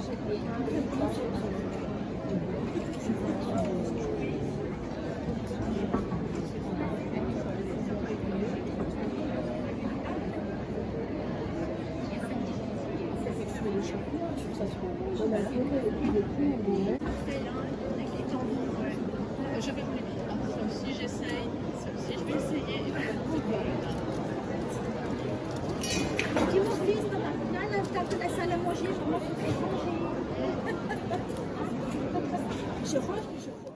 Je vais vous les dire. Celle-ci, j'essaye. Celle-ci, je vais essayer. Dis mon fils, dans la finale, t'as de la salle à manger, je m'en fous de manger.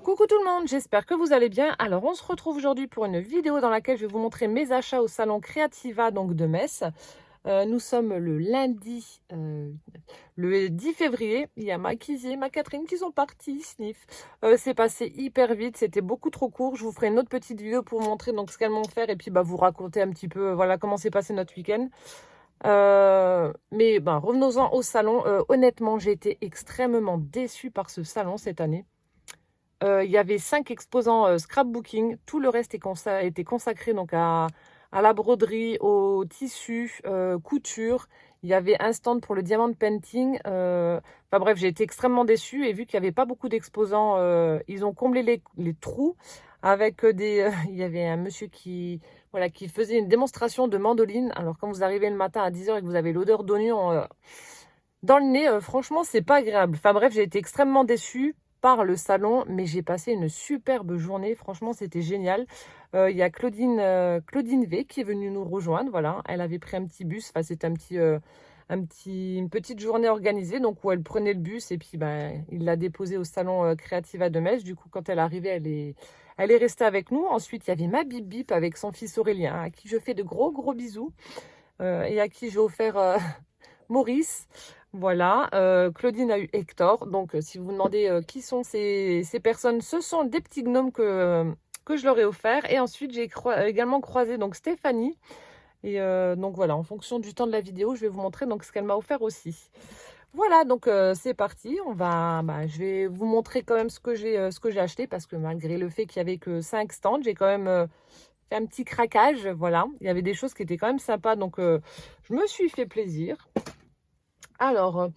Coucou tout le monde, j'espère que vous allez bien. Alors on se retrouve aujourd'hui pour une vidéo dans laquelle je vais vous montrer mes achats au salon Creativa donc de Metz. Nous sommes le lundi, le 10 février. Il y a ma Kizzy et ma Catherine qui sont partis sniff. C'est passé hyper vite, c'était beaucoup trop court. Je vous ferai une autre petite vidéo pour vous montrer donc ce qu'elles m'ont fait et puis vous raconter un petit peu voilà comment s'est passé notre week-end. Mais revenons-en au salon. Honnêtement, j'ai été extrêmement déçue par ce salon cette année. Il y avait 5 exposants scrapbooking. Tout le reste était consacré donc à la broderie, au tissu, couture. Il y avait un stand pour le diamond painting. Enfin bref, j'ai été extrêmement déçue. Et vu qu'il n'y avait pas beaucoup d'exposants, ils ont comblé les trous avec des... il y avait un monsieur qui faisait une démonstration de mandoline. Alors quand vous arrivez le matin à 10 h et que vous avez l'odeur d'oignon dans le nez, franchement, c'est pas agréable. Enfin bref, j'ai été extrêmement déçue par le salon, mais j'ai passé une superbe journée. Franchement, c'était génial. Il y a Claudine V qui est venue nous rejoindre. Voilà, elle avait pris un petit bus. Enfin, c'était une petite journée organisée, donc où elle prenait le bus et puis il l'a déposée au salon Creativa de Metz. Du coup, quand elle est arrivée, elle est restée avec nous. Ensuite, il y avait ma Bip Bip avec son fils Aurélien, à qui je fais de gros bisous et à qui j'ai offert Maurice. Voilà, Claudine a eu Hector. Donc, si vous vous demandez qui sont ces personnes, ce sont des petits gnomes que je leur ai offert. Et ensuite, j'ai également croisé donc Stéphanie. Et donc voilà, en fonction du temps de la vidéo, je vais vous montrer donc ce qu'elle m'a offert aussi. Voilà, donc c'est parti. Je vais vous montrer quand même ce que j'ai acheté parce que malgré le fait qu'il n'y avait que 5 stands, j'ai quand même fait un petit craquage. Voilà, il y avait des choses qui étaient quand même sympas, donc je me suis fait plaisir. Alors,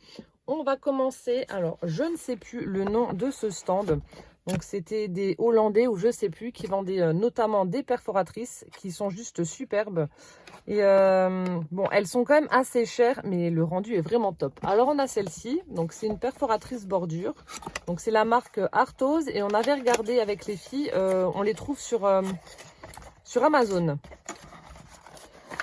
on va commencer. Alors, je ne sais plus le nom de ce stand. Donc, c'était des Hollandais ou je ne sais plus qui vendaient notamment des perforatrices qui sont juste superbes. Et bon, elles sont quand même assez chères, mais le rendu est vraiment top. Alors, on a celle-ci. Donc, c'est une perforatrice bordure. Donc, c'est la marque Arthose. Et on avait regardé avec les filles. On les trouve sur Amazon.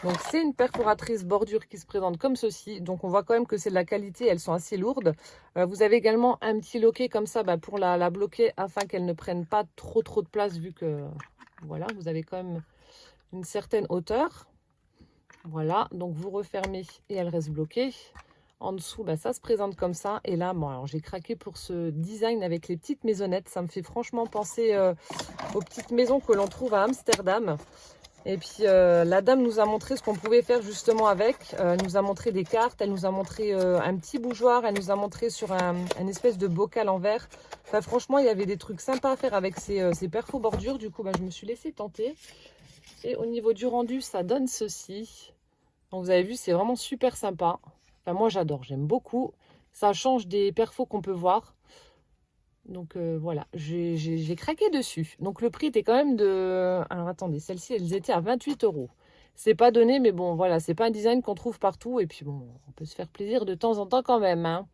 Donc, c'est une perforatrice bordure qui se présente comme ceci. Donc, on voit quand même que c'est de la qualité. Elles sont assez lourdes. Vous avez également un petit loquet comme ça pour la bloquer afin qu'elle ne prenne pas trop de place vu que, voilà, vous avez quand même une certaine hauteur. Voilà, donc vous refermez et elle reste bloquée. En dessous, ça se présente comme ça. Et là, bon, alors j'ai craqué pour ce design avec les petites maisonnettes. Ça me fait franchement penser aux petites maisons que l'on trouve à Amsterdam. Et puis la dame nous a montré ce qu'on pouvait faire justement avec. Elle nous a montré des cartes, elle nous a montré un petit bougeoir, elle nous a montré sur un espèce de bocal en verre. Enfin franchement, il y avait des trucs sympas à faire avec ces perfos bordures. Du coup, je me suis laissée tenter. Et au niveau du rendu, ça donne ceci. Donc vous avez vu, c'est vraiment super sympa. Enfin moi j'adore, j'aime beaucoup. Ça change des perfos qu'on peut voir. Donc voilà, j'ai craqué dessus. Donc le prix était quand même de... Alors attendez, celles-ci, elles étaient à 28 €. C'est pas donné, mais bon, voilà, c'est pas un design qu'on trouve partout. Et puis bon, on peut se faire plaisir de temps en temps quand même. Hein.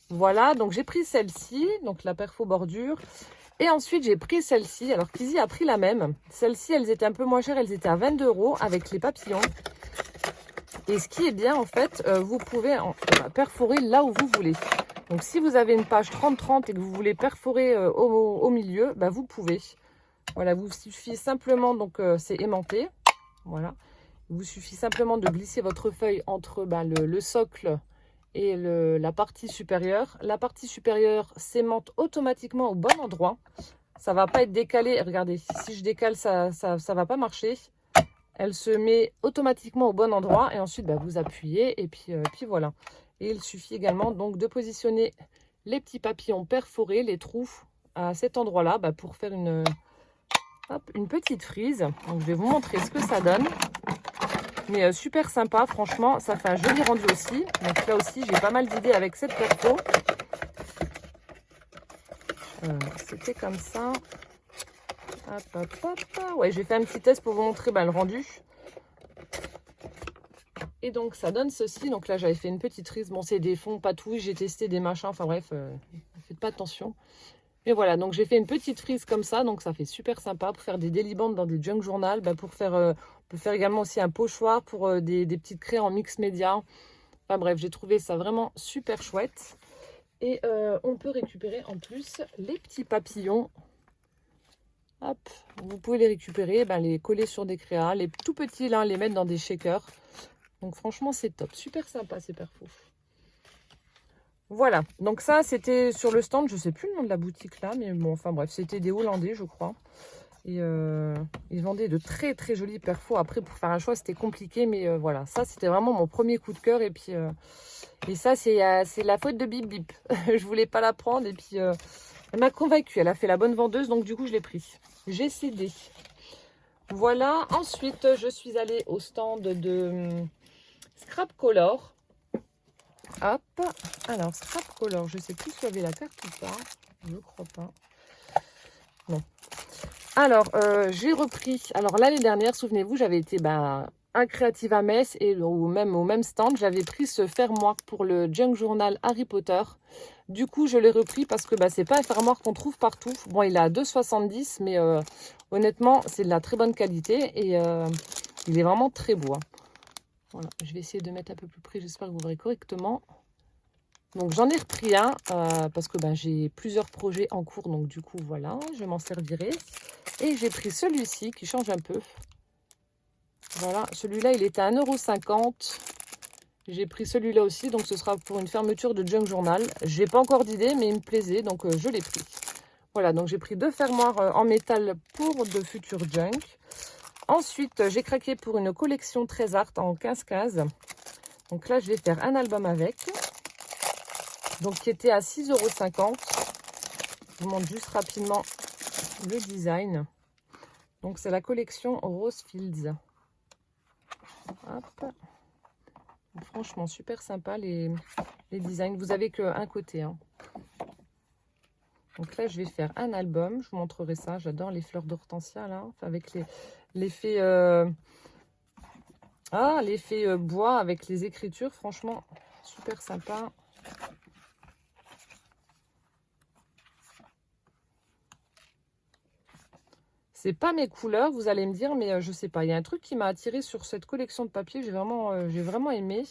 Voilà, donc j'ai pris celle-ci, donc la perfo bordure. Et ensuite, j'ai pris celle-ci. Alors Kizzy a pris la même. Celles-ci, elles étaient un peu moins chères, elles étaient à 22 € avec les papillons. Et ce qui est bien, en fait, vous pouvez perforer là où vous voulez. Donc, si vous avez une page 30-30 et que vous voulez perforer au milieu, vous pouvez. Voilà, vous suffit simplement, donc c'est aimanté. Voilà. Il vous suffit simplement de glisser votre feuille entre le socle et la partie supérieure. La partie supérieure s'aimante automatiquement au bon endroit. Ça ne va pas être décalé. Regardez, si je décale, ça va pas marcher. Elle se met automatiquement au bon endroit et ensuite vous appuyez et puis voilà. Et il suffit également donc de positionner les petits papillons perforés, les trous à cet endroit-là pour faire une petite frise. Donc je vais vous montrer ce que ça donne. Mais super sympa, franchement, ça fait un joli rendu aussi. Donc là aussi, j'ai pas mal d'idées avec cette perfo. C'était comme ça. Hop, hop, hop. Ouais, j'ai fait un petit test pour vous montrer le rendu. Et donc, ça donne ceci. Donc là, j'avais fait une petite frise. Bon, c'est des fonds patouilles. J'ai testé des machins. Enfin bref, faites pas attention. Mais voilà, donc j'ai fait une petite frise comme ça. Donc, ça fait super sympa pour faire des daily bands dans des junk journal. Pour faire, on peut faire également aussi un pochoir pour des petites craies en mix média. Enfin bref, j'ai trouvé ça vraiment super chouette. Et on peut récupérer en plus les petits papillons. Hop, vous pouvez les récupérer, les coller sur des créas, les tout petits là, les mettre dans des shakers. Donc franchement, c'est top, super sympa ces perfos. Voilà, donc ça c'était sur le stand, je sais plus le nom de la boutique là, mais bon, enfin bref, c'était des Hollandais, je crois. Et ils vendaient de très très jolis perfos. Après, pour faire un choix, c'était compliqué, mais voilà, ça c'était vraiment mon premier coup de cœur. Et puis, et ça, c'est la faute de Bip Bip. Je voulais pas la prendre, et puis elle m'a convaincue. Elle a fait la bonne vendeuse, donc du coup, je l'ai pris. J'ai cédé. Voilà, ensuite, je suis allée au stand de Scrap Color. Hop, alors Scrap Color, je sais plus s'il y avait la carte ou pas. Je crois pas. Non. Alors, j'ai repris. Alors, l'année dernière, souvenez-vous, j'avais été à Creative à Metz et au même stand, j'avais pris ce fermoir pour le junk journal Harry Potter. Du coup, je l'ai repris parce que c'est pas un fermoir qu'on trouve partout. Bon, il est à 2,70 €, mais honnêtement, c'est de la très bonne qualité et il est vraiment très beau. Hein. Voilà, je vais essayer de mettre un peu plus près, j'espère que vous verrez correctement. Donc j'en ai repris un parce que j'ai plusieurs projets en cours, donc du coup voilà, je m'en servirai. Et j'ai pris celui-ci qui change un peu. Voilà, celui-là il était à 1,50 €. J'ai pris celui-là aussi, donc ce sera pour une fermeture de junk journal. J'ai pas encore d'idée, mais il me plaisait, donc je l'ai pris. Voilà, donc j'ai pris 2 fermoirs en métal pour de futurs junk. Ensuite, j'ai craqué pour une collection très art en 15-15. Donc là, je vais faire un album avec. Donc qui était à 6,50 €. Je vous montre juste rapidement le design. Donc c'est la collection Rose Fields. Hop. Franchement, super sympa les designs. Vous avez qu'un côté. Hein. Donc là, je vais faire un album. Je vous montrerai ça. J'adore les fleurs d'hortensia là. Enfin, avec l'effet l'effet bois avec les écritures. Franchement, super sympa. C'est pas mes couleurs, vous allez me dire, mais je sais pas. Il y a un truc qui m'a attiré sur cette collection de papier. J'ai vraiment aimé.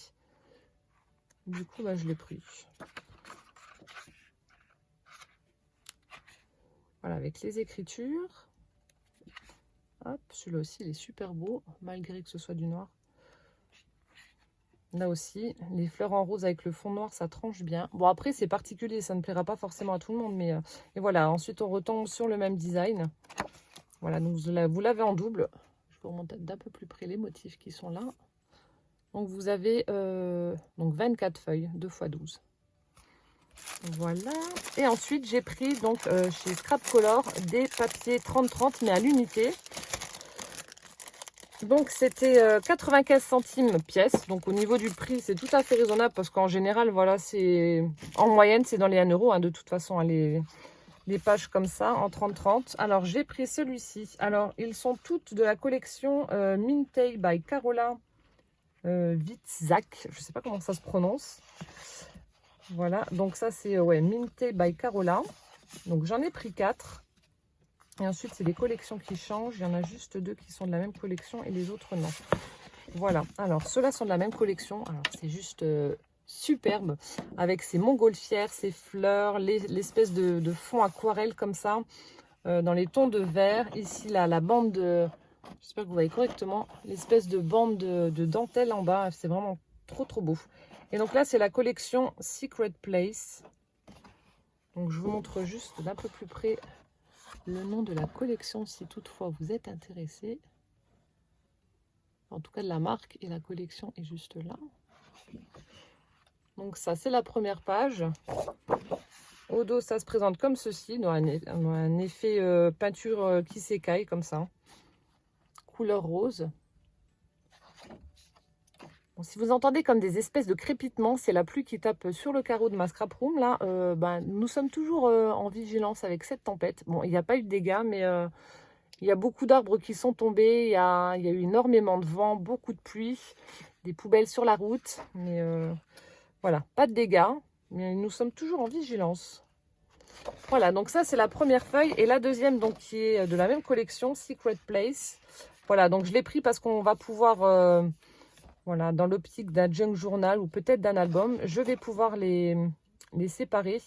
Du coup, je l'ai pris. Voilà, avec les écritures. Hop, celui-là aussi, il est super beau, malgré que ce soit du noir. Là aussi, les fleurs en rose avec le fond noir, ça tranche bien. Bon, après, c'est particulier, ça ne plaira pas forcément à tout le monde, mais... et voilà, ensuite, on retombe sur le même design. Voilà, donc vous l'avez en double. Je vous remonte d'un peu plus près les motifs qui sont là. Donc, vous avez donc 24 feuilles, 2 x 12. Voilà. Et ensuite, j'ai pris donc chez Scrap Color des papiers 30-30, mais à l'unité. Donc, c'était 95 centimes pièce. Donc, au niveau du prix, c'est tout à fait raisonnable parce qu'en général, voilà, c'est en moyenne, c'est dans les 1 €. Hein, de toute façon, hein, les pages comme ça, en 30-30. Alors, j'ai pris celui-ci. Alors, ils sont toutes de la collection Mintay by Carola Witzak. Je ne sais pas comment ça se prononce. Voilà, donc ça, c'est Mintay by Carola. Donc, j'en ai pris 4. Et ensuite, c'est les collections qui changent. Il y en a juste 2 qui sont de la même collection et les autres, non. Voilà. Alors, ceux-là sont de la même collection. Alors, c'est juste superbe. Avec ces montgolfières, ces fleurs, l'espèce de fond aquarelle comme ça. Dans les tons de vert. Ici, là, la bande de... J'espère que vous voyez correctement. L'espèce de bande de dentelle en bas. C'est vraiment trop, trop beau. Et donc là, c'est la collection Secret Place. Donc, je vous montre juste d'un peu plus près... le nom de la collection si toutefois vous êtes intéressé. En tout cas de la marque, et la collection est juste là. Donc ça, c'est la première page. Au dos, ça se présente comme ceci, dans un effet peinture qui s'écaille comme ça. Couleur rose. Bon, si vous entendez comme des espèces de crépitements, c'est la pluie qui tape sur le carreau de ma scrap room. Là, nous sommes toujours en vigilance avec cette tempête. Bon, il n'y a pas eu de dégâts, mais il y a beaucoup d'arbres qui sont tombés. Il y a eu énormément de vent, beaucoup de pluie, des poubelles sur la route. Mais voilà, pas de dégâts, mais nous sommes toujours en vigilance. Voilà, donc ça c'est la première feuille. Et la deuxième, donc qui est de la même collection, Secret Place. Voilà, donc je l'ai pris parce qu'on va pouvoir... voilà, dans l'optique d'un junk journal ou peut-être d'un album, je vais pouvoir les séparer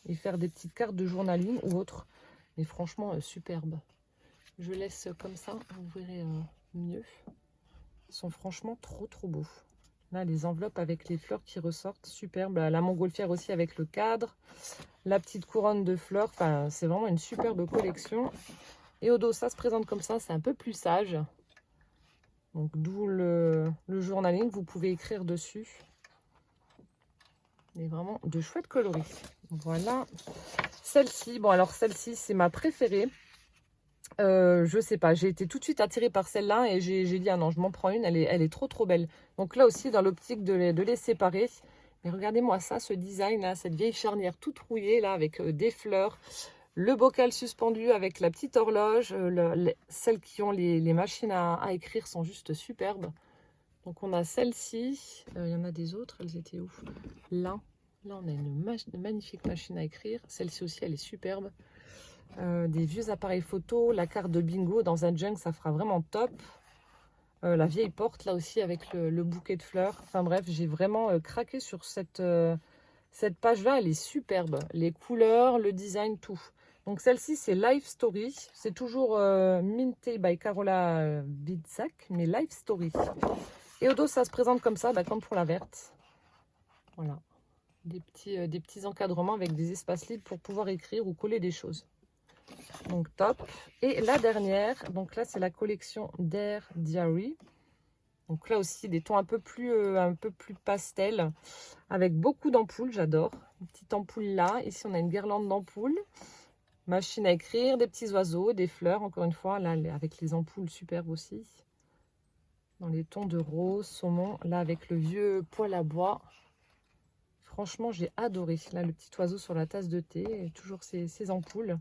et faire des petites cartes de journaling ou autre. Mais franchement, superbe. Je laisse comme ça, vous verrez mieux. Ils sont franchement trop beaux. Là, les enveloppes avec les fleurs qui ressortent, superbe. La montgolfière aussi avec le cadre. La petite couronne de fleurs, enfin, c'est vraiment une superbe collection. Et au dos, ça se présente comme ça, c'est un peu plus sage. Donc d'où le journaling, vous pouvez écrire dessus. Et vraiment de chouettes coloris. Voilà. Celle-ci, bon alors celle-ci c'est ma préférée. Je sais pas, j'ai été tout de suite attirée par celle-là et j'ai dit ah non, je m'en prends une, elle est trop belle. Donc là aussi dans l'optique de les séparer. Mais regardez-moi ça, ce design là, cette vieille charnière toute rouillée là avec des fleurs. Le bocal suspendu avec la petite horloge. Celles qui ont les machines à écrire sont juste superbes. Donc on a celle-ci. Il y en a des autres. Elles étaient où? Là on a une magnifique machine à écrire. Celle-ci aussi, elle est superbe. Des vieux appareils photo. La carte de bingo dans un junk, ça fera vraiment top. La vieille porte là aussi avec le bouquet de fleurs. Enfin bref, j'ai vraiment craqué sur cette page-là. Elle est superbe. Les couleurs, le design, tout. Donc celle-ci, c'est Life Story. C'est toujours Minté by Carola Bidzak, mais Life Story. Et au dos, ça se présente comme ça, comme pour la verte. Voilà. Des petits encadrements avec des espaces libres pour pouvoir écrire ou coller des choses. Donc top. Et la dernière, donc là, c'est la collection Dare Diary. Donc là aussi, des tons un peu plus pastel, avec beaucoup d'ampoules, j'adore. Une petite ampoule là. Ici, on a une guirlande d'ampoules. Machine à écrire, des petits oiseaux, des fleurs, encore une fois, là, avec les ampoules superbes aussi. Dans les tons de rose, saumon, là, avec le vieux poêle à bois. Franchement, j'ai adoré. Là, le petit oiseau sur la tasse de thé, et toujours ces ampoules.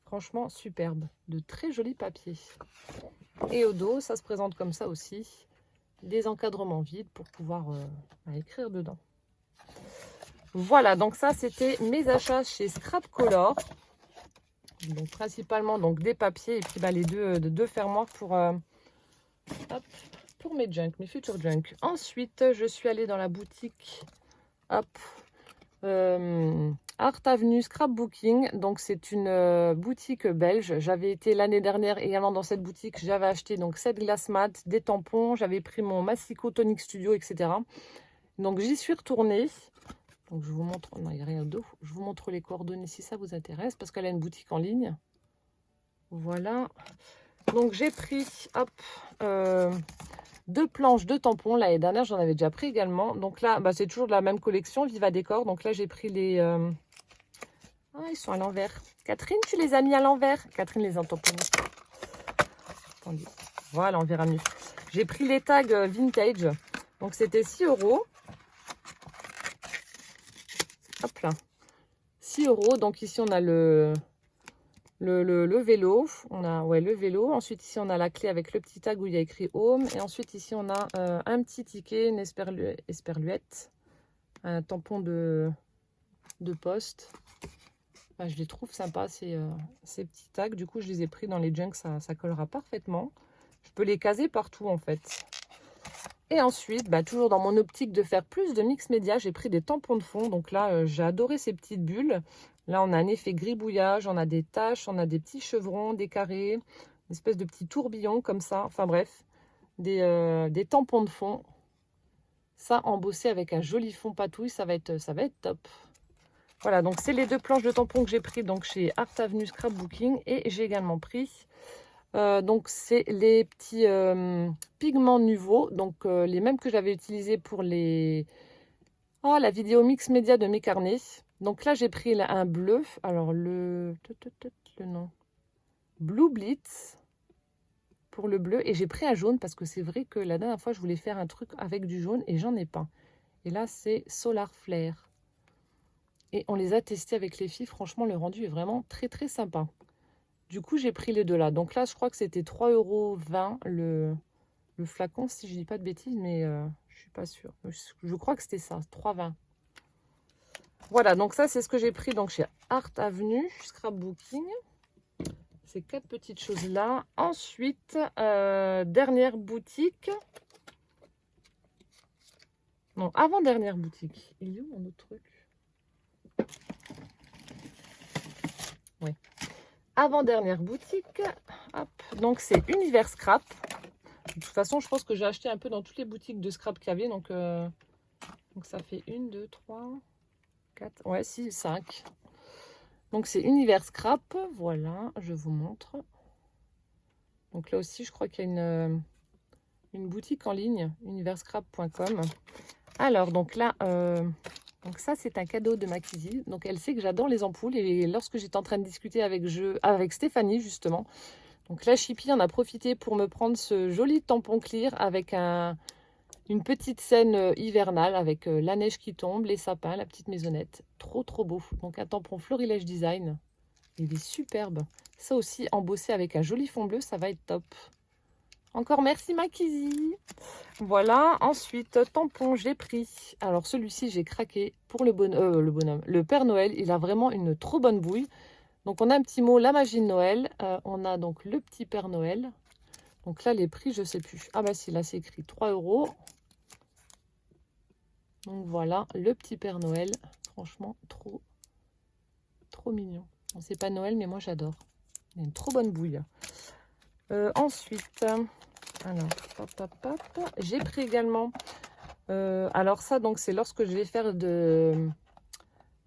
Franchement, superbe. De très jolis papiers. Et au dos, ça se présente comme ça aussi. Des encadrements vides pour pouvoir écrire dedans. Voilà, donc ça, c'était mes achats chez Scrap Color. Donc principalement donc des papiers et puis les deux fermoirs pour mes junk, mes futurs junk. Ensuite, je suis allée dans la boutique Art Avenue Scrapbooking. Donc c'est une boutique belge. J'avais été l'année dernière également dans cette boutique. J'avais acheté donc 7 glace mat, des tampons. J'avais pris mon Massico Tonic Studio, etc. Donc j'y suis retournée. Donc je vous montre, non il n'y a rien d'autre. Je vous montre les coordonnées si ça vous intéresse parce qu'elle a une boutique en ligne. Voilà. Donc j'ai pris 2 planches de tampons. L'année dernière j'en avais déjà pris également. Donc là c'est toujours de la même collection Viva Décor. Donc là j'ai pris les... Ah ils sont à l'envers. Catherine, tu les as mis à l'envers. Catherine les a tamponnés. Attendez. Voilà, on verra mieux. J'ai pris les tags vintage. Donc c'était 6 €. Hop là, 6 €. Donc ici on a le vélo. On a le vélo. Ensuite ici on a la clé avec le petit tag où il y a écrit home. Et ensuite ici on a un petit ticket, une esperluette, un tampon de poste. Enfin, je les trouve sympas ces petits tags. Du coup je les ai pris dans les junks, ça collera parfaitement. Je peux les caser partout en fait. Et ensuite, toujours dans mon optique de faire plus de mix média, j'ai pris des tampons de fond. Donc là, j'ai adoré ces petites bulles. Là, on a un effet gribouillage, on a des taches, on a des petits chevrons, des carrés, une espèce de petits tourbillons comme ça. Enfin bref, des tampons de fond. Ça, embossé avec un joli fond patouille, ça va être top. Voilà, donc c'est les 2 planches de tampons que j'ai pris donc chez Art Avenue Scrapbooking. Et j'ai également pris... donc c'est les petits pigments nouveaux, donc les mêmes que j'avais utilisés pour la vidéo mix média de mes carnets. Donc là j'ai pris un bleu, alors le nom Blue Blitz. pour le bleu. Et j'ai pris un jaune parce que c'est vrai que la dernière fois, je voulais faire un truc avec du jaune et j'en ai pas. Et là, c'est Solar Flare. Et on les a testés avec les filles. Franchement, le rendu est vraiment très, très sympa. Du coup, j'ai pris les deux là. Donc là, je crois que c'était 3,20 € le flacon, si je dis pas de bêtises, mais je suis pas sûre. Je crois que c'était ça, 3,20 €. Voilà, donc ça, c'est ce que j'ai pris donc chez Art Avenue, Scrapbooking. Ces 4 petites choses-là. Ensuite, dernière boutique. Non, avant-dernière boutique. Il est où mon autre truc? Oui. Avant-dernière boutique. Hop. Donc, c'est Univers Scrap. De toute façon, je pense que j'ai acheté un peu dans toutes les boutiques de scrap qu'il y avait. Donc ça fait 1, 2, 3, 4, ouais, 6, 5. Donc, c'est Univers Scrap. Voilà, je vous montre. Donc là aussi, je crois qu'il y a une boutique en ligne, universcrap.com. Alors, donc là, donc ça, c'est un cadeau de Makisi. Donc, elle sait que j'adore les ampoules. Et lorsque j'étais en train de discuter avec Stéphanie, justement, donc la Chippy en a profité pour me prendre ce joli tampon clear avec une petite scène hivernale avec la neige qui tombe, les sapins, la petite maisonnette. Trop, trop beau. Donc, un tampon Florilège Design. Il est superbe. Ça aussi, embossé avec un joli fond bleu, ça va être top. Encore merci Makisi. Voilà, ensuite, tampon, j'ai pris. Alors celui-ci, j'ai craqué pour le bonhomme. Le Père Noël, il a vraiment une trop bonne bouille. Donc on a un petit mot, la magie de Noël. On a donc le petit Père Noël. Donc là, les prix, je sais plus. Ah bah si, là c'est écrit 3 €. Donc voilà, le petit Père Noël. Franchement, trop, trop mignon. On sait pas Noël, mais moi j'adore. Il a une trop bonne bouille. Ensuite, alors, j'ai pris également, alors ça, donc c'est lorsque je vais faire de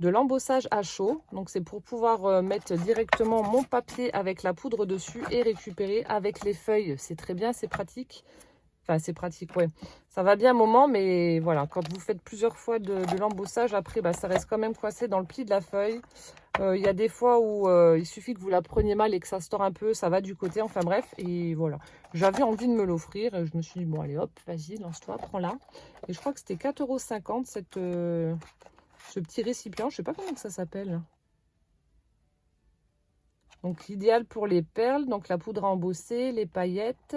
l'embossage à chaud. Donc c'est pour pouvoir mettre directement mon papier avec la poudre dessus et récupérer avec les feuilles. C'est très bien, c'est pratique. Enfin, c'est pratique, ouais. Ça va bien un moment, mais voilà, quand vous faites plusieurs fois de l'embossage, après, bah, ça reste quand même coincé dans le pli de la feuille. Il y a des fois où il suffit que vous la preniez mal et que ça se tord un peu, ça va du côté, enfin bref, et voilà. J'avais envie de me l'offrir, je me suis dit, bon allez hop, vas-y, lance-toi, prends-la. Et je crois que c'était 4,50 € ce petit récipient, je sais pas comment ça s'appelle. Donc l'idéal pour les perles, donc la poudre à embosser, les paillettes,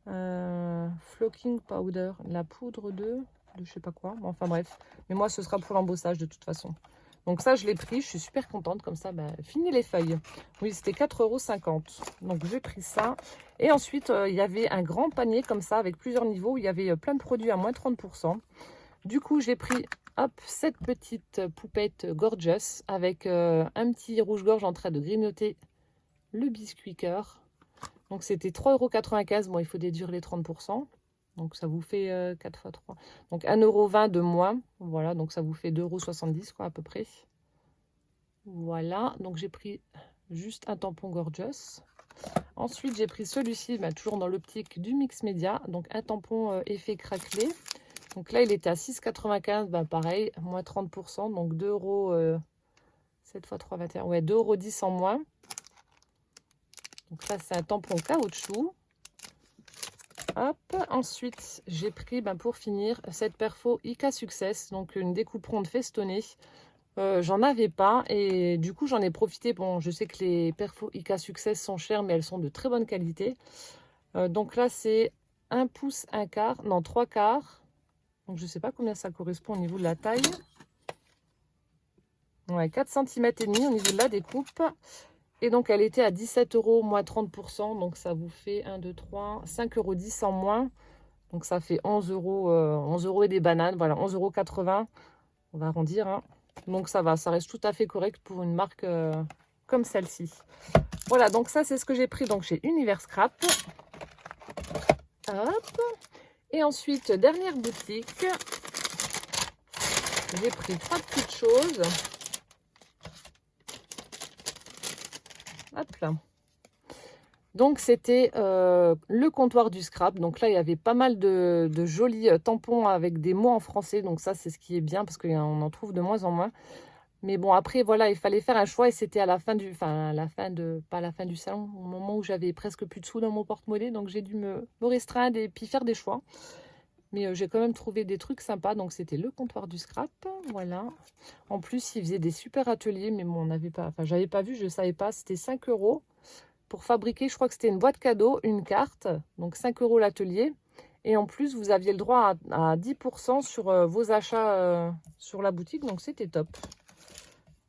flocking powder, la poudre de je sais pas quoi, bon, enfin bref. Mais moi ce sera pour l'embossage de toute façon. Donc ça, je l'ai pris. Je suis super contente. Comme ça, bah, fini les feuilles. Oui, c'était 4,50 €. Donc, j'ai pris ça. Et ensuite, il y avait un grand panier comme ça avec plusieurs niveaux. Où il y avait plein de produits à moins 30%. Du coup, j'ai pris hop, cette petite poupette Gorgeous avec un petit rouge-gorge en train de grignoter le biscuit cœur. Donc, c'était 3,95 €. Bon, il faut déduire les 30%. Donc, ça vous fait 4 x 3. Donc, 1,20 € de moins. Voilà, donc ça vous fait 2,70 € quoi, à peu près. Voilà, donc j'ai pris juste un tampon Gorgeous. Ensuite, j'ai pris celui-ci, bah, toujours dans l'optique du Mix Média. Donc, un tampon effet craquelé. Donc là, il était à 6,95 €. Bah, pareil, moins 30%. Donc, 2 €. 7 x 3, 21. Ouais, 2,10 € en moins. Donc, ça, c'est un tampon caoutchouc. Hop, ensuite j'ai pris pour finir cette perfo Ica Success, donc une découpe ronde festonnée. J'en avais pas et du coup j'en ai profité. Bon, je sais que les perfos Ica Success sont chères, mais elles sont de très bonne qualité. Donc là c'est 1 pouce 1/4, non 3/4. Donc je sais pas combien ça correspond au niveau de la taille. Ouais, 4 cm et demi au niveau de la découpe. Et donc, elle était à 17 €, moins 30%. Donc, ça vous fait 1, 2, 3, 5,10 € en moins. Donc, ça fait 11 €, 11 € et des bananes. Voilà, 11,80 €. On va arrondir. Hein. Donc, ça va. Ça reste tout à fait correct pour une marque comme celle-ci. Voilà, donc ça, c'est ce que j'ai pris donc chez Univers Scrap. Hop. Et ensuite, dernière boutique. J'ai pris 3 petites choses. Hop là. Donc c'était le comptoir du scrap. Donc là il y avait pas mal de jolis tampons avec des mots en français. Donc ça c'est ce qui est bien parce qu'on en trouve de moins en moins. Mais bon, après, voilà, il fallait faire un choix et c'était à la fin du... Enfin, à la fin de... Pas à la fin du salon, au moment où j'avais presque plus de sous dans mon porte-monnaie. Donc, j'ai dû me restreindre et puis faire des choix. Mais j'ai quand même trouvé des trucs sympas. Donc, c'était le comptoir du scrap. Voilà. En plus, ils faisaient des super ateliers. Mais bon, on n'avait pas... Enfin, j'avais pas vu, je ne savais pas. C'était 5 € pour fabriquer, je crois que c'était une boîte cadeau, une carte. Donc, 5 € l'atelier. Et en plus, vous aviez le droit à 10% sur vos achats sur la boutique. Donc, c'était top.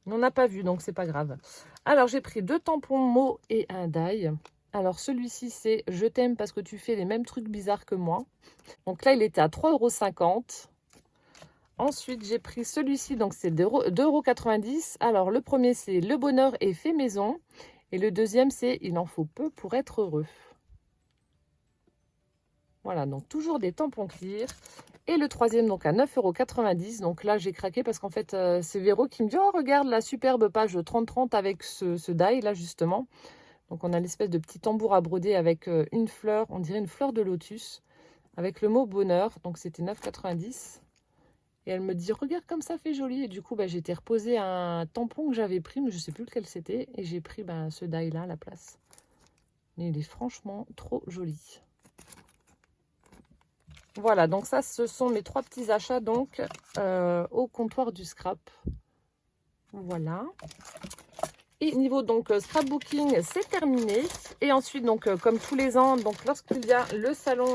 On n'a pas vu, donc c'est pas grave. Alors, j'ai pris 2 tampons Mo et un die. Alors, celui-ci, c'est « Je t'aime parce que tu fais les mêmes trucs bizarres que moi ». Donc là, il était à 3,50 €. Ensuite, j'ai pris celui-ci, donc c'est 2,90 €. Alors, le premier, c'est « Le bonheur est fait maison ». Et le deuxième, c'est « Il en faut peu pour être heureux ». Voilà, donc toujours des tampons clear. Et le troisième, donc à 9,90 €. Donc là, j'ai craqué parce qu'en fait, c'est Véro qui me dit « Oh, regarde la superbe page 30-30 avec ce die là, justement ». Donc, on a l'espèce de petit tambour à broder avec une fleur, on dirait une fleur de lotus, avec le mot bonheur. Donc, c'était 9,90 €. Et elle me dit « Regarde comme ça fait joli ». Et du coup, j'ai été reposer un tampon que j'avais pris, mais je ne sais plus lequel c'était. Et j'ai pris ce die là à la place. Mais il est franchement trop joli. Voilà, donc ça, ce sont mes 3 petits achats donc au comptoir du scrap. Voilà. Et niveau donc scrapbooking, c'est terminé. Et ensuite, donc comme tous les ans, donc lorsqu'il y a le salon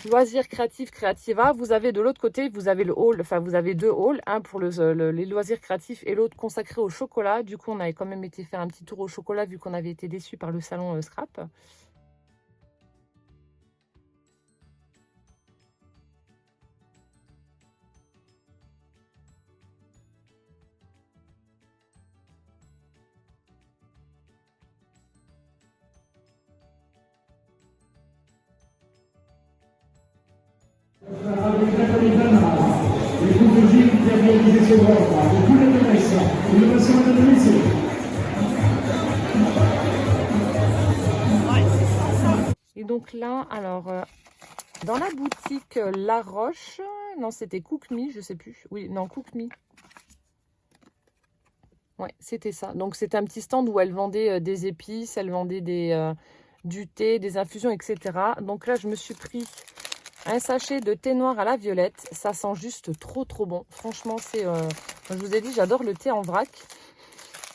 loisirs créatifs Creativa, vous avez de l'autre côté, vous avez le hall, enfin vous avez 2 halls, un pour les loisirs créatifs et l'autre consacré au chocolat. Du coup, on avait quand même été faire un petit tour au chocolat vu qu'on avait été déçus par le salon scrap. Et donc là, alors, dans la boutique La Roche, non, c'était Cook Me, je sais plus. Oui, non, Cook Me. Ouais, c'était ça. Donc, c'était un petit stand où elle vendait des épices, elle vendait du thé, des infusions, etc. Donc là, je me suis pris un sachet de thé noir à la violette. Ça sent juste trop, trop bon. Franchement, c'est... je vous ai dit, j'adore le thé en vrac.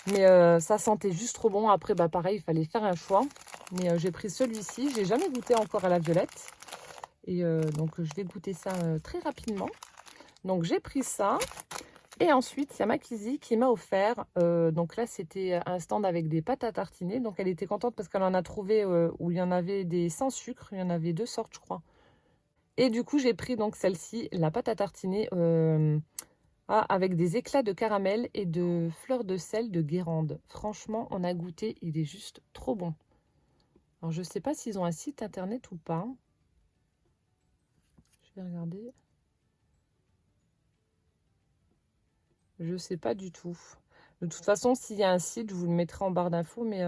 Mais ça sentait juste trop bon. Après, pareil, il fallait faire un choix. Mais j'ai pris celui-ci. J'ai jamais goûté encore à la violette. Et donc, je vais goûter ça très rapidement. Donc, j'ai pris ça. Et ensuite, il y a ma Kizzy qui m'a offert. Donc là, c'était un stand avec des pâtes à tartiner. Donc, elle était contente parce qu'elle en a trouvé où il y en avait des sans sucre. Il y en avait 2 sortes, je crois. Et du coup, j'ai pris donc celle-ci, la pâte à tartiner avec des éclats de caramel et de fleurs de sel de Guérande. Franchement, on a goûté. Il est juste trop bon. Alors, je ne sais pas s'ils ont un site internet ou pas. Je vais regarder. Je ne sais pas du tout. De toute façon, s'il y a un site, je vous le mettrai en barre d'infos. Mais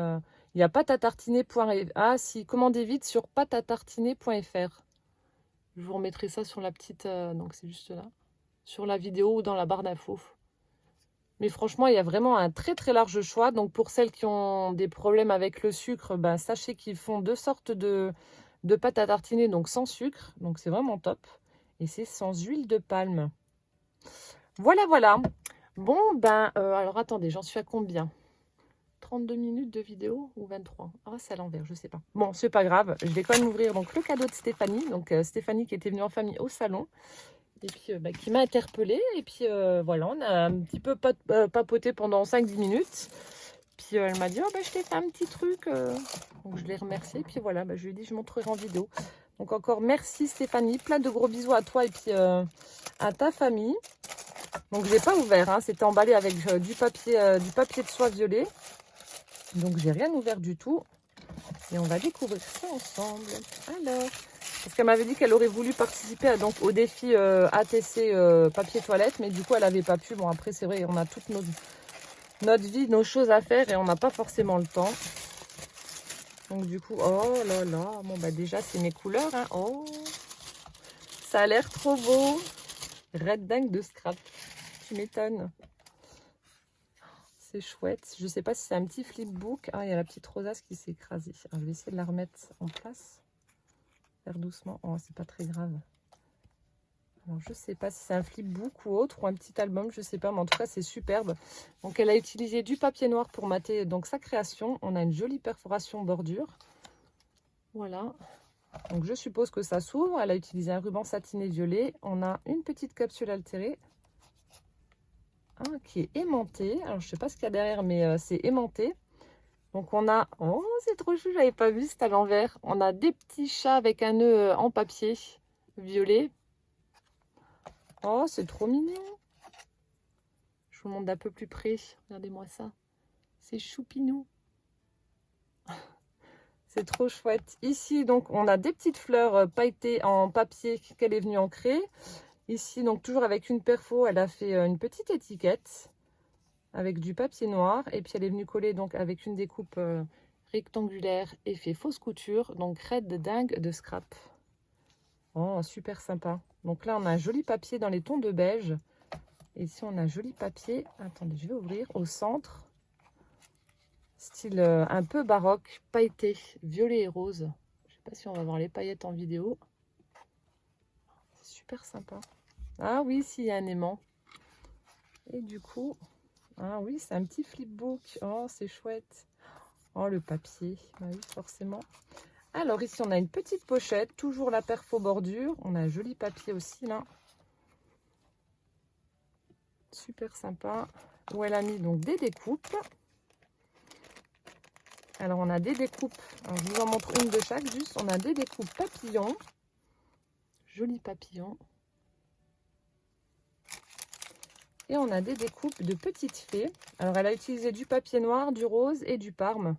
il y a pâte-à-tartiner.fr. Ah, si, commandez vite sur pâte-à-tartiner.fr. Je vous remettrai ça sur la petite... donc, c'est juste là. Sur la vidéo ou dans la barre d'infos. Mais franchement, il y a vraiment un très très large choix. Donc, pour celles qui ont des problèmes avec le sucre, sachez qu'ils font 2 sortes de pâte à tartiner, donc sans sucre. Donc, c'est vraiment top. Et c'est sans huile de palme. Voilà, voilà. Bon, alors attendez, j'en suis à combien? 32 minutes de vidéo ou 23? Ah, c'est à l'envers, je sais pas. Bon, c'est pas grave. Je vais quand même ouvrir donc, le cadeau de Stéphanie. Donc, Stéphanie qui était venue en famille au salon. Et puis, qui m'a interpellée. Et puis, voilà, on a un petit peu papoté pendant 5-10 minutes. Puis, elle m'a dit, oh, je t'ai fait un petit truc. Donc, je l'ai remerciée. Puis, voilà, je lui ai dit, je montrerai en vidéo. Donc, encore merci Stéphanie. Plein de gros bisous à toi et puis à ta famille. Donc, je n'ai pas ouvert. Hein. C'était emballé avec du papier de soie violet. Donc, j'ai rien ouvert du tout. Et on va découvrir ça ensemble. Alors... Parce qu'elle m'avait dit qu'elle aurait voulu participer au défi ATC papier toilette. Mais du coup, elle n'avait pas pu. Bon, après, c'est vrai, on a toute notre vie, nos choses à faire. Et on n'a pas forcément le temps. Donc, du coup, oh là là. Bon, déjà, c'est mes couleurs. Hein. Oh, ça a l'air trop beau. Red dingue de scrap. Tu m'étonnes. C'est chouette. Je ne sais pas si c'est un petit flipbook. Ah, il y a la petite rosace qui s'est écrasée. Alors, je vais essayer de la remettre en place. Faire doucement. Oh, c'est pas très grave. Alors, je ne sais pas si c'est un flipbook ou autre, ou un petit album, je ne sais pas, mais en tout cas, c'est superbe. Donc, elle a utilisé du papier noir pour mater donc, sa création. On a une jolie perforation bordure. Voilà. Donc, je suppose que ça s'ouvre. Elle a utilisé un ruban satiné violet. On a une petite capsule altérée qui est aimantée. Alors, je ne sais pas ce qu'il y a derrière, mais c'est aimanté. Donc, on a... Oh, c'est trop chou, je n'avais pas vu, c'est à l'envers. On a des petits chats avec un nœud en papier violet. Oh, c'est trop mignon. Je vous montre d'un peu plus près. Regardez-moi ça. C'est choupinou. C'est trop chouette. Ici, donc, on a des petites fleurs pailletées en papier qu'elle est venue ancrer. Ici, donc, toujours avec une perfo, elle a fait une petite étiquette avec du papier noir. Et puis, elle est venue coller donc avec une découpe rectangulaire et fait fausse couture. Donc, raide de dingue de scrap. Oh, super sympa. Donc là, on a un joli papier dans les tons de beige. Et ici, on a un joli papier. Attendez, je vais ouvrir. Au centre. Style un peu baroque, pailleté, violet et rose. Je ne sais pas si on va voir les paillettes en vidéo. C'est super sympa. Ah oui, s'il y a un aimant. Et du coup, ah oui, c'est un petit flipbook. Oh, c'est chouette. Oh, le papier. Bah oui, forcément. Alors ici, on a une petite pochette. Toujours la perfo bordure. On a un joli papier aussi, là. Super sympa. Où elle a mis donc des découpes. Alors, on a des découpes. Alors, je vous en montre une de chaque, juste. On a des découpes papillons. Joli papillon. Et on a des découpes de petites fées. Alors, elle a utilisé du papier noir, du rose et du parme.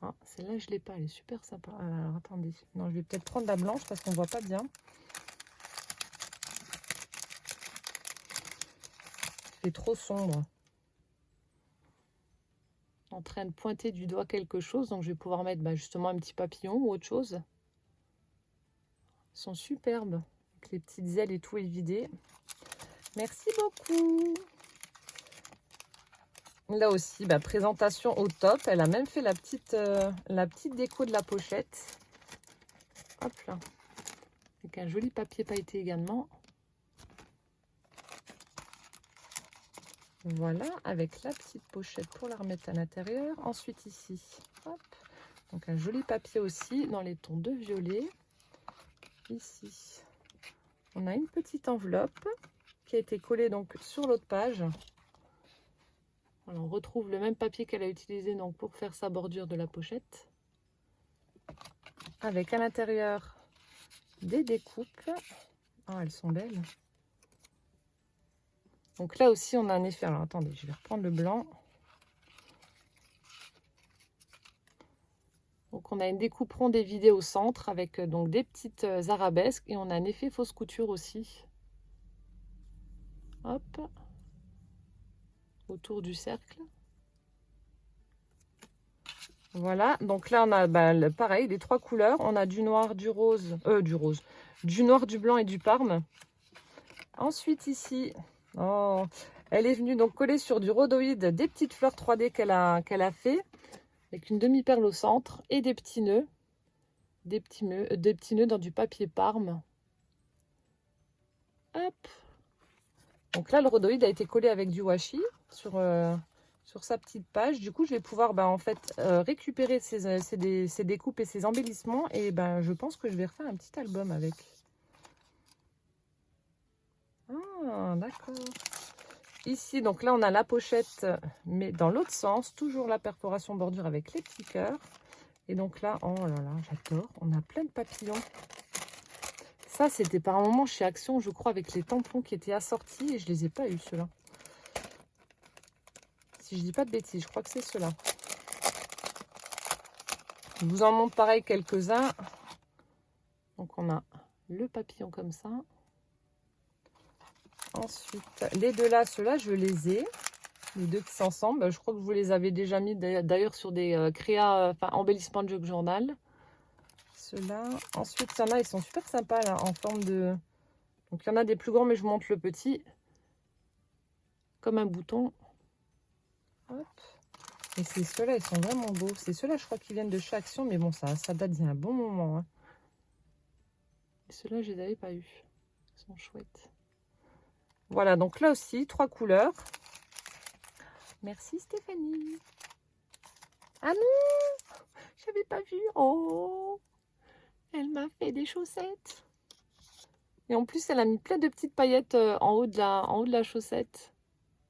Ah, celle-là, je ne l'ai pas. Elle est super sympa. Alors, attendez. Non, je vais peut-être prendre la blanche parce qu'on ne voit pas bien. C'est trop sombre. En train de pointer du doigt quelque chose. Donc, je vais pouvoir mettre justement un petit papillon ou autre chose. Ils sont superbes. Avec les petites ailes et tout évidé. Merci beaucoup. Là aussi, présentation au top. Elle a même fait la petite déco de la pochette. Hop là. Avec un joli papier pailleté également. Voilà, avec la petite pochette pour la remettre à l'intérieur. Ensuite ici, hop. Donc un joli papier aussi dans les tons de violet. Ici, on a une petite enveloppe qui a été collée donc sur l'autre page. Voilà, on retrouve le même papier qu'elle a utilisé donc pour faire sa bordure de la pochette. Avec à l'intérieur des découpes. Oh, elles sont belles. Donc là aussi, on a un effet. Alors attendez, je vais reprendre le blanc. Donc on a une découpe ronde évidée au centre avec donc des petites arabesques et on a un effet fausse couture aussi. Hop. Autour du cercle. Voilà, donc là on a pareil, les trois couleurs. On a du noir, du noir, du blanc et du parme. Ensuite ici, oh, elle est venue donc coller sur du rhodoïde des petites fleurs 3D qu'elle a fait. Avec une demi-perle au centre et des petits nœuds. Des petits nœuds dans du papier parme. Hop. Donc là, le rhodoïde a été collé avec du washi sur sa petite page. Du coup, je vais pouvoir récupérer ces découpes et ces embellissements. Et je pense que je vais refaire un petit album avec. Ah, d'accord. Ici, donc là, on a la pochette, mais dans l'autre sens. Toujours la perforation bordure avec les petits cœurs. Et donc là, oh là là, j'adore. On a plein de papillons. Ça, c'était par un moment chez Action, je crois, avec les tampons qui étaient assortis. Et je les ai pas eu, ceux-là. Si je dis pas de bêtises, je crois que c'est ceux-là. Je vous en montre pareil quelques-uns. Donc, on a le papillon comme ça. Ensuite, les deux là, ceux-là, je les ai. Les deux qui sont ensemble. Je crois que vous les avez déjà mis d'ailleurs sur des embellissements de jug journal. Ceux-là. Ensuite, il y en a, ils sont super sympas là, en forme de... Donc, il y en a des plus grands, mais je vous montre le petit. Comme un bouton. Hop. Et c'est ceux-là, ils sont vraiment beaux. C'est ceux-là, je crois, qui viennent de chez Action. Mais bon, ça date d'il y a un bon moment. Hein. Ceux-là, je les avais pas eus. Ils sont chouettes. Voilà, donc là aussi, 3 couleurs. Merci Stéphanie. Ah non, j'avais pas vu. Oh, elle m'a fait des chaussettes. Et en plus, elle a mis plein de petites paillettes en haut de la chaussette.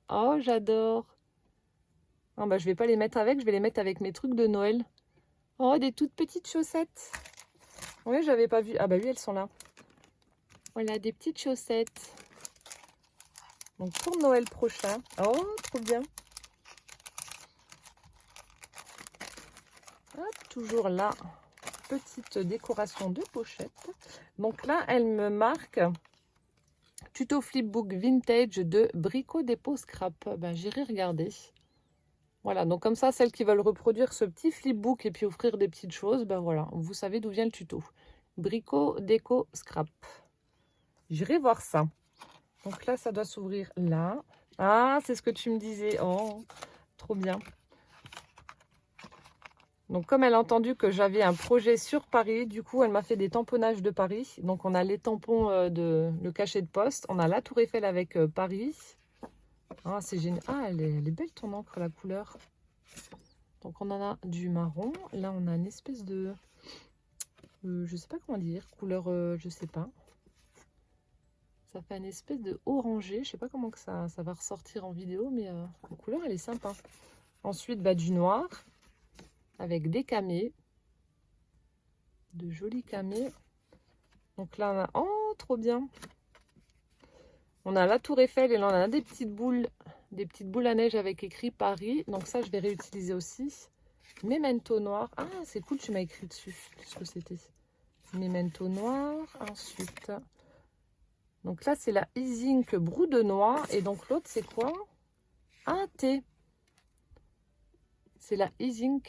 Oh, j'adore. Ah bah, je vais pas les mettre avec, je vais les mettre avec mes trucs de Noël. Oh, des toutes petites chaussettes. Oui, j'avais pas vu. Ah bah oui, elles sont là. Voilà, des petites chaussettes. Donc pour Noël prochain. Oh, trop bien. Hop, toujours là, petite décoration de pochette. Donc là, elle me marque tuto flipbook vintage de Brico Dépôt Scrap. Ben, j'irai regarder. Voilà, donc comme ça, celles qui veulent reproduire ce petit flipbook et puis offrir des petites choses, ben voilà, vous savez d'où vient le tuto. Brico Déco Scrap. J'irai voir ça. Donc là, ça doit s'ouvrir là. Ah, c'est ce que tu me disais. Oh, trop bien. Donc, comme elle a entendu que j'avais un projet sur Paris, du coup, elle m'a fait des tamponnages de Paris. Donc, on a les tampons de le cachet de poste. On a la Tour Eiffel avec Paris. Ah, c'est génial. Ah, elle est belle ton encre, la couleur. Donc, on en a du marron. Là, on a une espèce de... je sais pas comment dire. Couleur, je sais pas. Ça fait une espèce de orangé. Je sais pas comment que ça va ressortir en vidéo, mais la couleur, elle est sympa. Ensuite, bah, du noir. Avec des camés, de jolis camés. Donc là, on a... Oh, trop bien. On a la Tour Eiffel et là, on a des petites boules à neige avec écrit Paris. Donc ça, je vais réutiliser aussi. Memento noir. Ah, c'est cool, tu m'as écrit dessus ce que c'était. Memento noir. Ensuite, donc là, c'est la Easing Brou de noix. Et donc l'autre, c'est quoi? Ah, thé. C'est la Easing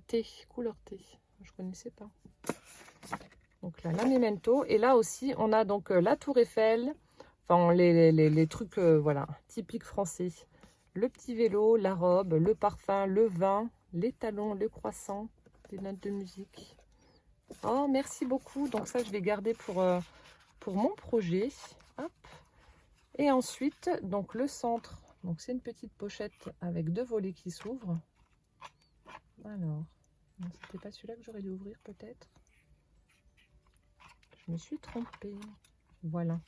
thé, couleur thé. Je ne connaissais pas. Donc là, la Memento. Et là aussi, on a donc la Tour Eiffel. Enfin, les trucs, voilà, typiques français. Le petit vélo, la robe, le parfum, le vin, les talons, le croissant, des notes de musique. Oh, merci beaucoup. Donc ça, je vais garder pour mon projet. Hop. Et ensuite, donc le centre. Donc c'est une petite pochette avec 2 volets qui s'ouvrent. Alors, c'était pas celui-là que j'aurais dû ouvrir peut-être. Je me suis trompée. Voilà.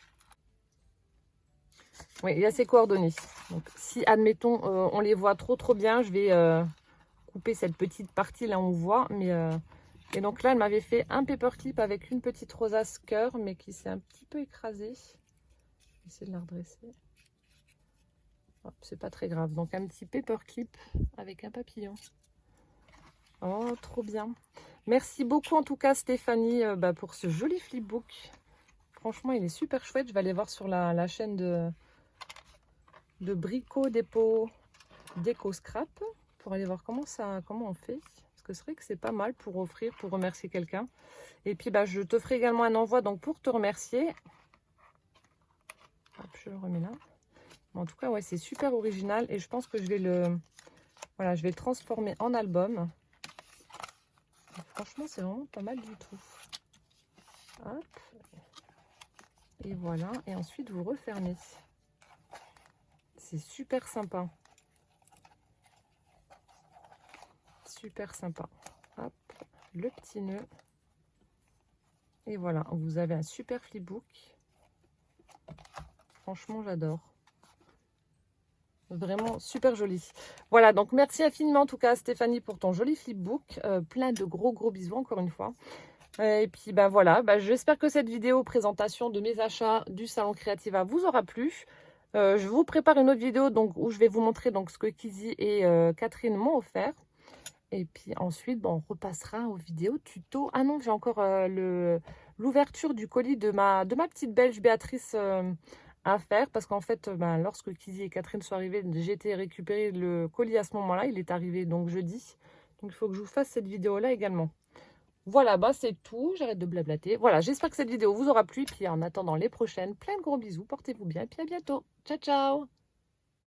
Oui, il y a ses coordonnées. Donc, si, admettons, on les voit trop bien, je vais couper cette petite partie là où on voit. Mais, et donc là, elle m'avait fait un paperclip avec une petite rosace cœur, mais qui s'est un petit peu écrasée. Je vais essayer de la redresser. C'est pas très grave. Donc, un petit paperclip avec un papillon. Oh, trop bien. Merci beaucoup en tout cas Stéphanie pour ce joli flipbook. Franchement, il est super chouette. Je vais aller voir sur la chaîne de Brico Dépôt Déco Scrap pour aller voir comment on fait. Parce que c'est vrai que c'est pas mal pour offrir, pour remercier quelqu'un. Et puis je te ferai également un envoi donc pour te remercier. Hop, je le remets là. En tout cas, ouais, c'est super original et je pense que je vais le transformer en album. Franchement, c'est vraiment pas mal du tout. Hop. Et voilà. Et ensuite, vous refermez. C'est super sympa. Super sympa. Hop. Le petit nœud. Et voilà. Vous avez un super flipbook. Franchement, j'adore. Vraiment super joli. Voilà, donc merci infiniment en tout cas Stéphanie pour ton joli flipbook. Plein de gros bisous encore une fois. Et puis voilà, j'espère que cette vidéo présentation de mes achats du Salon Créativa vous aura plu. Je vous prépare une autre vidéo donc, où je vais vous montrer donc, ce que Kizzy et Catherine m'ont offert. Et puis ensuite, on repassera aux vidéos tuto. Ah non, j'ai encore l'ouverture du colis de ma petite belge Béatrice à faire. Parce qu'en fait, lorsque Kizzy et Catherine sont arrivés, j'ai été récupérer le colis à ce moment-là. Il est arrivé donc jeudi. Donc il faut que je vous fasse cette vidéo-là également. Voilà, c'est tout. J'arrête de blablater. Voilà, j'espère que cette vidéo vous aura plu. Puis en attendant les prochaines, plein de gros bisous. Portez-vous bien. Et puis à bientôt. Ciao, ciao.